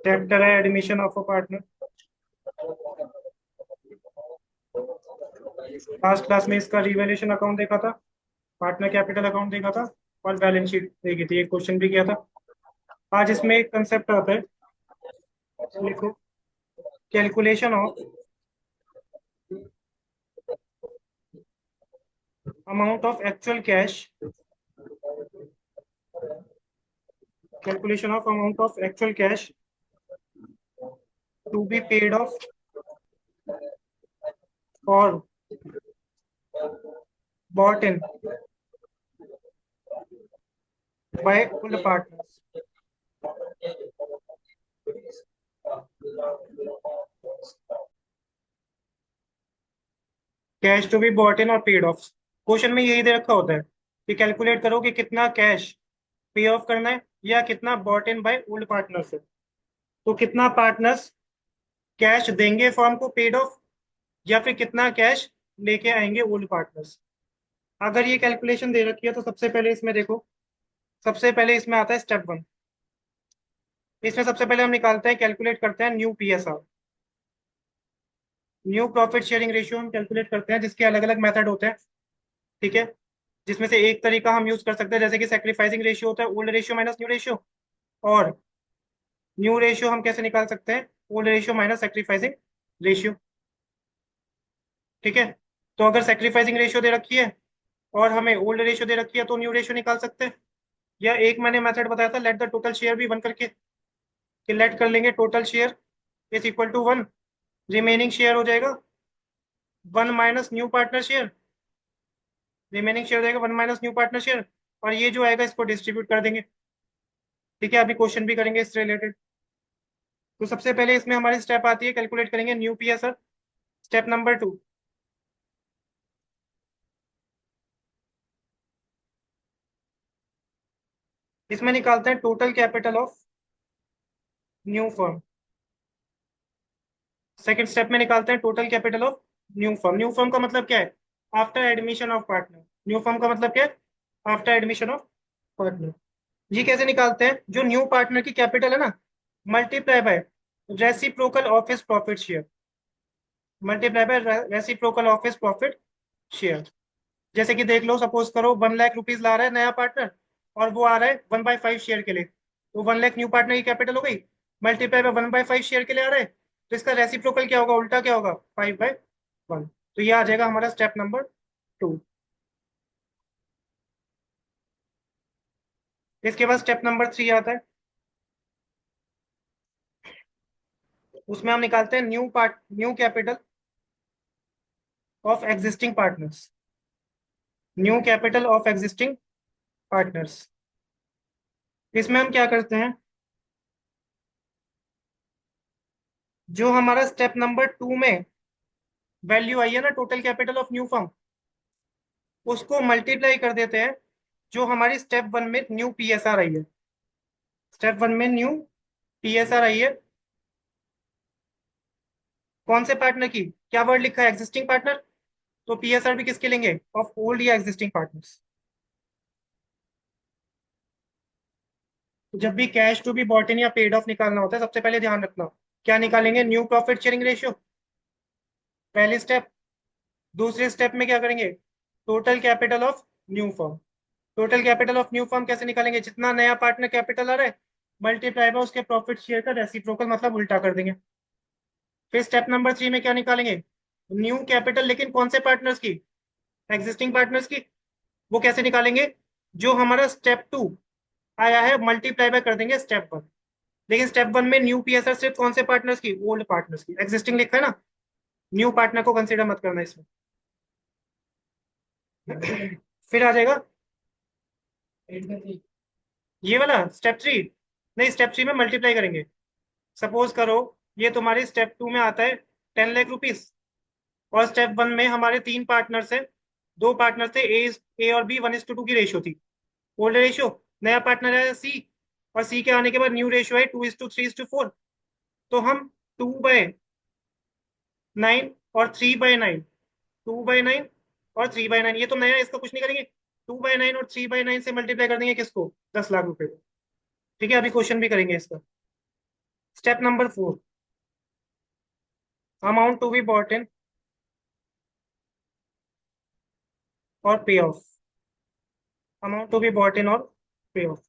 Chapter है admission of a partner. Last class में इसका रिवैल्यूएशन अकाउंट देखा था, पार्टनर कैपिटल अकाउंट देखा था, और बैलेंस शीट देखी थी, एक क्वेश्चन भी किया था। आज इसमें एक कंसेप्ट आता है, लिखो, calculation of amount of actual cash, calculation of amount of actual cash to be paid off और bought in by all the partners। Cash to be bought in और पेड ऑफ। क्वेश्चन में यही दे रखा होता है कि कैलकुलेट करो कि कितना कैश पे ऑफ करना है या कितना bought in by old partners है। तो कितना पार्टनर्स कैश देंगे फॉर्म को पेड ऑफ, या फिर कितना कैश लेके आएंगे ओल्ड पार्टनर्स। अगर ये कैलकुलेशन दे रखी है तो सबसे पहले इसमें देखो, सबसे पहले इसमें आता है स्टेप वन। इसमें सबसे पहले हम निकालते हैं, कैलकुलेट करते हैं new PSR, new profit sharing ratio हम कैलकुलेट करते हैं, जिसके अलग अलग मेथड होते हैं। ठीक है, जिसमें से एक तरीका हम यूज कर सकते हैं, जैसे कि सेक्रीफाइसिंग रेशियो होता है, old ratio minus new ratio. और न्यू रेशियो हम कैसे निकाल सकते हैं, old ratio minus sacrificing ratio. ठीक है, तो अगर सेक्रीफाइसिंग रेशियो दे रखी है और हमें ओल्ड रेशियो दे रखी है तो न्यू रेशियो निकाल सकते हैं। या एक मैंने मेथड बताया था, लेट द टोटल शेयर भी वन करके, कि लेट कर लेंगे total share is equal to one, remaining share हो जाएगा one minus new partner share, remaining share हो जाएगा one minus new partner share, और ये जो आएगा इसको डिस्ट्रीब्यूट कर देंगे। ठीक है, अभी क्वेश्चन भी करेंगे इससे रिलेटेड। तो सबसे पहले इसमें हमारी स्टेप आती है, कैलकुलेट करेंगे new PSR. Step number two, इसमें निकालते हैं total capital of new firm. Second step में निकालते हैं total capital of new firm. New firm का मतलब क्या है, after admission of partner. New firm का मतलब क्या है, आफ्टर एडमिशन ऑफ पार्टनर। ये कैसे निकालते हैं, जो न्यू पार्टनर की कैपिटल है ना, multiply by reciprocal of his profit share, multiply by reciprocal of his profit share. जैसे कि देख लो, सपोज करो 1 लाख रुपीज ला रहा है नया पार्टनर, और वो आ रहा है 1/5 शेयर के लिए, तो 1 लाख न्यू पार्टनर की कैपिटल हो गई, मल्टीप्लाई बाय 1/5 शेयर के लिए आ रहा है, तो इसका रेसिप्रोकल क्या होगा, उल्टा क्या होगा, 5/1। तो ये आ जाएगा हमारा स्टेप नंबर टू। इसके बाद स्टेप नंबर थ्री आता है, उसमें हम निकालते हैं new capital of existing partners, new capital of existing partners. इसमें हम क्या करते हैं, जो हमारा स्टेप नंबर टू में वैल्यू आई है ना, total capital of new firm, उसको मल्टीप्लाई कर देते हैं जो हमारी स्टेप वन में न्यू पीएसआर आई है। स्टेप वन में न्यू पीएसआर आई है, कौन से पार्टनर की, क्या वर्ड लिखा है, एग्जिस्टिंग पार्टनर, तो पीएसआर भी किसके लेंगे, ऑफ ओल्ड या एग्जिस्टिंग पार्टनर्स। तो जब भी cash to be bought in या पेड ऑफ निकालना होता है, सबसे पहले ध्यान रखना, क्या निकालेंगे, न्यू प्रॉफिट शेयरिंग रेशियो, पहली स्टेप। दूसरे स्टेप में क्या करेंगे, total capital of new firm. Total capital of new firm कैसे निकालेंगे, जितना नया पार्टनर कैपिटल आ रहा है मल्टीप्लाई बाय उसके प्रॉफिट शेयर का रेसिप्रोकल, मतलब उल्टा कर देंगे। फिर स्टेप नंबर थ्री में क्या निकालेंगे, न्यू कैपिटल, लेकिन कौन से पार्टनर्स की, एग्जिस्टिंग पार्टनर्स की। वो कैसे निकालेंगे, जो हमारा स्टेप टू आया है मल्टीप्लाई बाय कर देंगे स्टेप वन। लेकिन स्टेप वन में न्यू पीएसआर सिर्फ कौन से पार्टनर्स की, ओल्ड पार्टनर्स की, एग्जिस्टिंग लिखा है ना, न्यू पार्टनर को कंसिडर मत करना इसमें। फिर आ जाएगा ये वाला स्टेप थ्री, नहीं स्टेप थ्री में मल्टीप्लाई करेंगे। सपोज करो ये तुम्हारी स्टेप टू में आता है 10 लाख रुपीज, और स्टेप वन में हमारे तीन पार्टनर्स हैं, दो पार्टनर थे, ए और बी, 1:2 की रेशियो थी, ओल्ड रेशियो। नया पार्टनर है सी, और सी के आने के बाद न्यू रेशियो है 2:3:4। तो हम 2/9 और 3/9, 2/9 और 3/9, ये तो नया है, इसका कुछ नहीं करेंगे। 2/9 और 3/9 से मल्टीप्लाई कर देंगे किसको, 10 लाख रुपए को। ठीक है, अभी क्वेश्चन भी करेंगे इसका। Step number 4, amount to be bought in और pay off, amount to be bought in और पे ऑफ।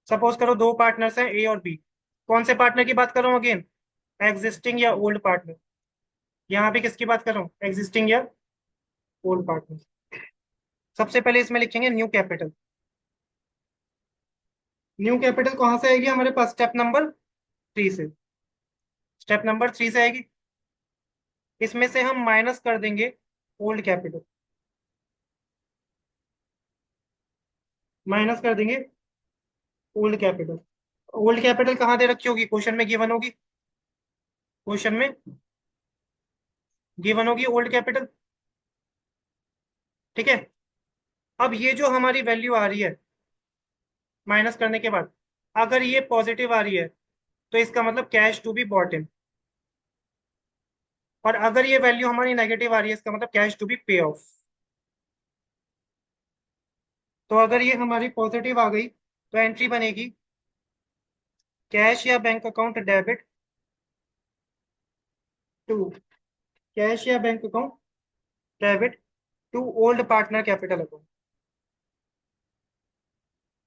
सपोज करो दो पार्टनर्स हैं ए और बी। कौन से पार्टनर की बात कर रहा हूँ अगेन, एग्जिस्टिंग या ओल्ड पार्टनर। यहाँ पे किसकी बात कर रहा हूँ, एग्जिस्टिंग या ओल्ड पार्टनर। सबसे पहले इसमें लिखेंगे न्यू कैपिटल। न्यू कैपिटल कहाँ से आएगी हमारे पास, स्टेप नंबर 3 से, स्टेप नंबर 3 से आएगी। इसमें से हम माइनस कर देंगे ओल्ड कैपिटल, माइनस कर देंगे ओल्ड कैपिटल। ओल्ड कैपिटल कहाँ दे रखी होगी, क्वेश्चन में गिवन होगी, क्वेश्चन में गिवन होगी ओल्ड कैपिटल। ठीक है। अब ये जो हमारी वैल्यू आ रही है माइनस करने के बाद, अगर ये पॉजिटिव आ रही है तो इसका मतलब cash to be bought in, और अगर ये वैल्यू हमारी नेगेटिव आ रही है इसका मतलब कैश टू बी पे ऑफ। तो अगर ये हमारी पॉजिटिव आ गई तो एंट्री बनेगी कैश या bank account debit to, cash या bank account debit to old partner capital account.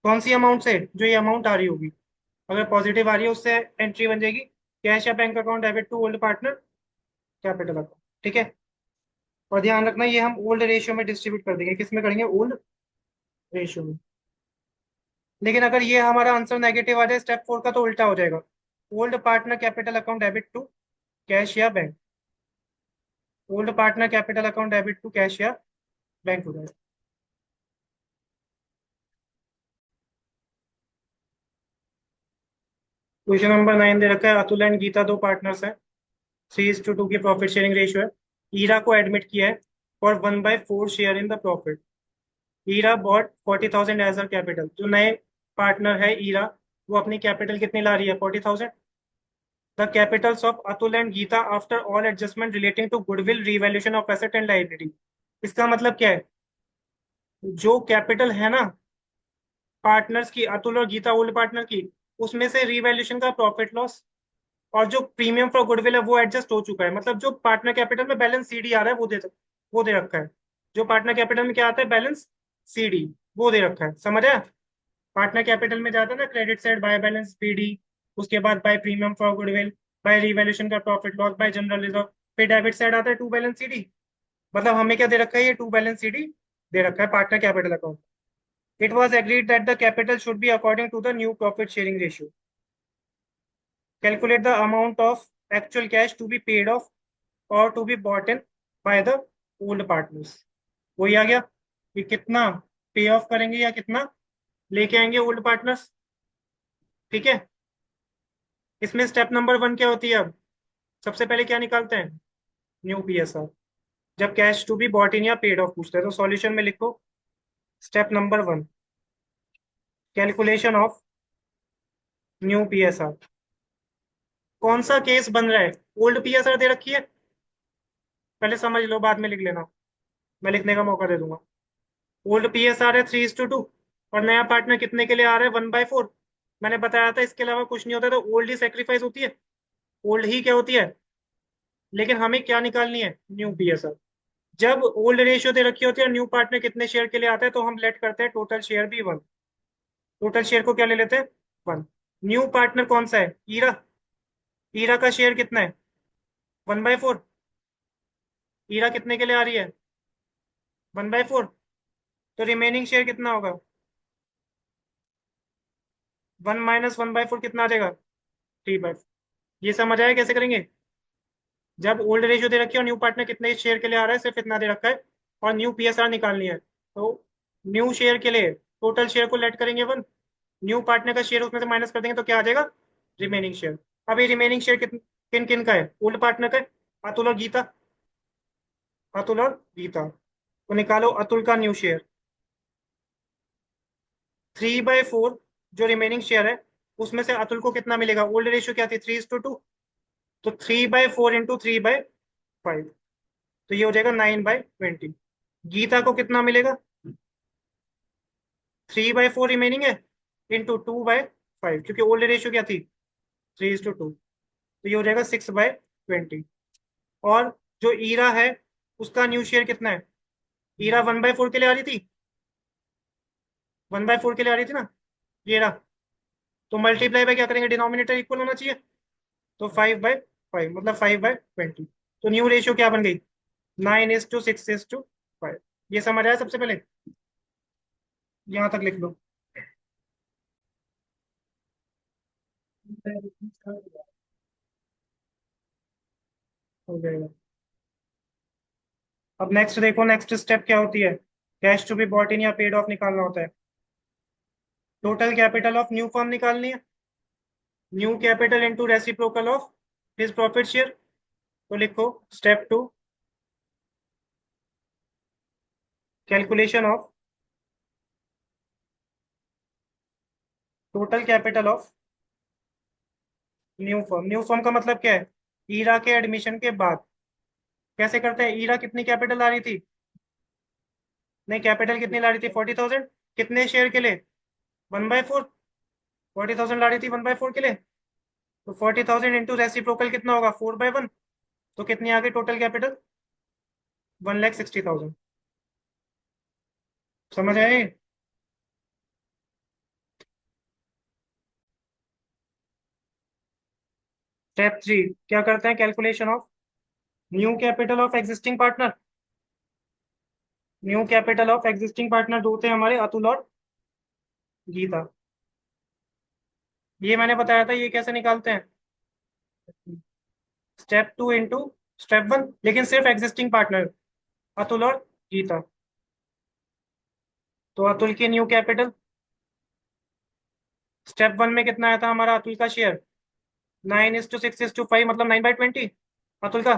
कौन सी अमाउंट से, जो ये अमाउंट आ रही होगी अगर पॉजिटिव आ रही है उससे एंट्री बन जाएगी कैश या bank account debit to old partner capital account. ठीक है। और ध्यान रखना ये हम ओल्ड रेशियो में डिस्ट्रीब्यूट कर देंगे, किस में करेंगे, ओल्ड रेशियो में। लेकिन अगर ये हमारा आंसर नेगेटिव आ जाए स्टेप 4 का तो उल्टा हो जाएगा, old partner capital account debit to cash या bank, old partner capital account debit to cash या बैंक हो जाएगा। क्वेश्चन नंबर 9 दे रखा है, अतुल एंड गीता दो पार्टनर्स हैं, 3:2 की प्रॉफिट शेयरिंग रेशियो है। ईरा को एडमिट किया है for 1/4 share in the profit. Ira bought 40,000 as a capital. जो नए पार्टनर है ईरा, वो अपनी कैपिटल कितनी ला रही है, 40,000। The capitals of Atul and Geeta after all adjustment relating to goodwill revaluation of asset and liability. इसका मतलब क्या है, जो कैपिटल है ना पार्टनर्स की, अतुल और गीता ओल्ड पार्टनर की, उसमें से रीवैल्यूएशन का प्रॉफिट लॉस और जो प्रीमियम फॉर गुडविल है वो एडजस्ट हो चुका है। मतलब जो पार्टनर कैपिटल में बैलेंस सीडी आ रहा है वो दे रखा है। जो पार्टनर कैपिटल में क्या आता है, बैलेंस सीडी, वो दे रखा है। समझ आया। पार्टनर कैपिटल में जाता है ना credit side by balance PD, उसके बाद by premium for goodwill, by revaluation का profit loss, by general reserve, फिर डेबिट साइड आता है टू बैलेंस सीडी। मतलब हमें क्या दे रखा है, ये टू बैलेंस सीडी दे रखा है partner capital account. It was agreed that the capital should be according to the new profit sharing ratio. Calculate the amount of actual cash to be paid off और to be bought in by the old partners. वही आ गया कि कितना पे of करेंगे या कितना लेके आएंगे ओल्ड पार्टनर्स। ठीक है। इसमें स्टेप नंबर 1 क्या होती है, अब सबसे पहले क्या निकालते हैं, न्यू पीएसआर। जब cash to be bought in या पेड ऑफ पूछते हैं तो सॉल्यूशन में लिखो step number 1, calculation of new PSR. कौन सा केस बन रहा है, ओल्ड पीएसआर दे रखी है, पहले समझ लो बाद में लिख लेना, मैं लिखने का मौका दे दूंगा। ओल्ड पीएसआर है 3:2 और नया पार्टनर कितने के लिए आ रहा है, 1/4। मैंने बताया था इसके अलावा कुछ नहीं होता, तो ओल्ड ही सेक्रीफाइस होती है, ओल्ड ही क्या होती है। लेकिन हमें क्या निकालनी है, न्यू पीएसआर। जब ओल्ड रेशियो दे रखी होती है, न्यू पार्टनर कितने शेयर के लिए आता है, तो हम लेट करते हैं टोटल शेयर भी 1। टोटल शेयर को क्या ले लेते हैं, 1। न्यू पार्टनर कौन सा है, ईरा। ईरा का शेयर कितना है, 1/4। ईरा कितने के लिए आ रही है, 1/4। तो रिमेनिंग शेयर कितना होगा, 1 माइनस 1/4 कितना आ जाएगा, 3/4। ये समझ आया कैसे करेंगे। जब ओल्ड रेशियो दे रखी है और न्यू पार्टनर कितने शेयर के लिए आ रहा है, सिर्फ इतना दे रखा है, और न्यू पीएसआर निकालनी है, तो न्यू शेयर के लिए टोटल शेयर को लेट करेंगे 1, न्यू पार्टनर का शेयर उसमें से माइनस कर देंगे तो क्या आ जाएगा, रिमेनिंग शेयर। अब ये रिमेनिंग शेयर किन किन का है, ओल्ड पार्टनर का है, अतुल और गीता। अतुल और गीता, तो निकालो अतुल का न्यू शेयर, 3/4। जो रिमेनिंग शेयर है उसमें से अतुल को कितना मिलेगा, ओल्ड रेशियो क्या थी, 3:2, तो 3/4 इंटू 3/5, तो ये हो जाएगा 9/20। गीता को कितना मिलेगा, 3/4 रिमेनिंग है इंटू 2/5, क्योंकि ओल्ड रेशियो क्या थी, 3:2। तो ये हो जाएगा 6/20। और जो ईरा है उसका न्यू शेयर कितना है? ईरा 1/4 के लिए आ रही थी, 1/4 के लिए आ रही थी ना, ये रहा। तो मल्टीप्लाई बाय क्या करेंगे, डिनोमिनेटर इक्वल होना चाहिए। तो 5/5 मतलब 5/20। तो न्यू रेशियो क्या बन गई, 9:6:5। ये समझ आया सबसे पहले, यहाँ तक लिख लो। हो जाएगा। अब नेक्स्ट देखो, नेक्स्ट स्टेप क्या होती है, cash to be bought in या पेड ऑफ निकालना होता है। Total capital of new firm निकालनी है, new capital into reciprocal of his profit share. तो लिखो step 2, calculation of total capital of new firm. New firm का मतलब क्या है, ईरा के एडमिशन के बाद। कैसे करते हैं, ईरा कितनी कैपिटल आ रही थी, नहीं कैपिटल कितनी ला रही थी, 40,000। कितने शेयर के लिए, 1/4। 40,000 ला रही थी 1/4 के लिए। तो 40,000 इंटू रेसिप्रोकल कितना होगा, 4/1। तो कितनी आ गई टोटल कैपिटल, 1,60,000। समझ आए? स्टेप 3 क्या करते हैं, calculation of new capital of existing partner. New capital of existing partner दो थे हमारे, अतुल और गीता। ये मैंने बताया था, ये कैसे निकालते हैं, स्टेप 2 इंटू स्टेप 1, लेकिन सिर्फ एग्जिस्टिंग पार्टनर, अतुल और गीता। तो अतुल की न्यू कैपिटल, स्टेप 1 में कितना आया था हमारा अतुल का शेयर, 9:6:5 मतलब 9/20 अतुल का।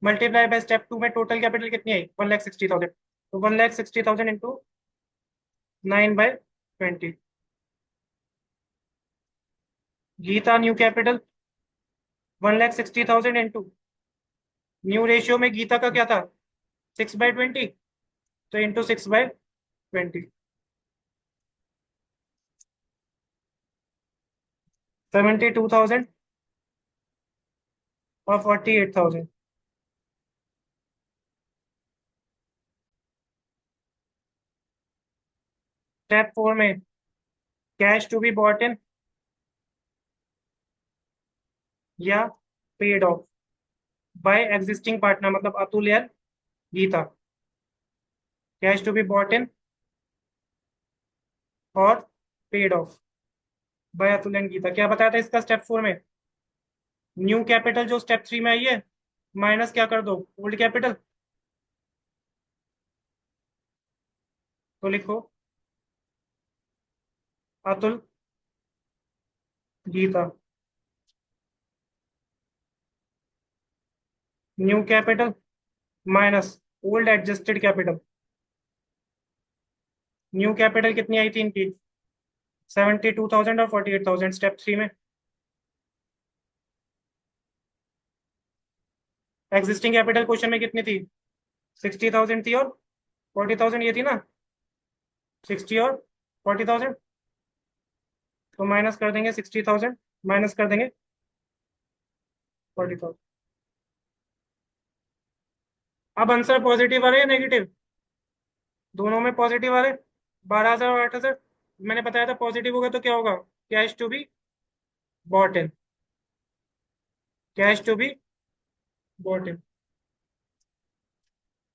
मल्टीप्लाई बाय स्टेप 2 में टोटल कैपिटल कितनी आई, 1,60,000। तो 1,60,000 into 9/20। Geeta new capital 1,60,000 into new ratio में गीता का क्या था, 6/20। तो इंटू 6/20, 72,000 और 48,000। स्टेप 4 में cash to be bought in या paid off by existing partner मतलब अतुल या Geeta. Cash to be bought in और paid off by Atul and Geeta. क्या बताया था इसका स्टेप 4 में, न्यू कैपिटल जो स्टेप 3 में आई है, माइनस क्या कर दो, ओल्ड कैपिटल। तो लिखो Atul Geeta, new capital minus old adjusted capital. New capital कितनी आई थी इनकी, 72,000 और 48,000 स्टेप 3 में। एग्जिस्टिंग कैपिटल क्वेश्चन में कितनी थी, 60,000 थी और 40,000 ये थी ना, 60 और 40,000। तो माइनस कर देंगे 60,000, माइनस कर देंगे 40,000। अब आंसर पॉजिटिव आ रहे हैं नेगेटिव, दोनों में पॉजिटिव आ रहे हैं, 12,000 और 8,000। मैंने बताया था पॉजिटिव होगा तो क्या होगा, cash to be bought in, cash to be bought in.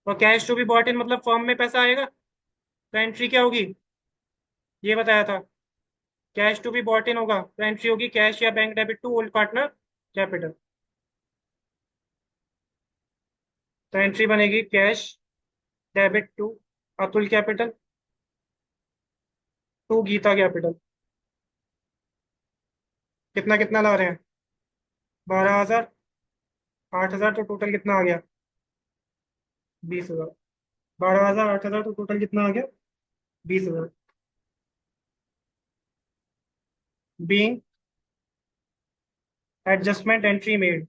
और cash to be bought in मतलब फर्म में पैसा आएगा, तो एंट्री क्या होगी, ये बताया था। Cash to be bought in होगा तो एंट्री होगी कैश या bank debit to old partner capital. तो एंट्री बनेगी cash debit to Atul capital to Geeta capital. कितना कितना ला रहे हैं, 12,000, 8,000, तो टोटल कितना आ गया, 20,000। 12,000, 8,000 तो टोटल कितना आ गया, 20,000। Being adjustment entry made,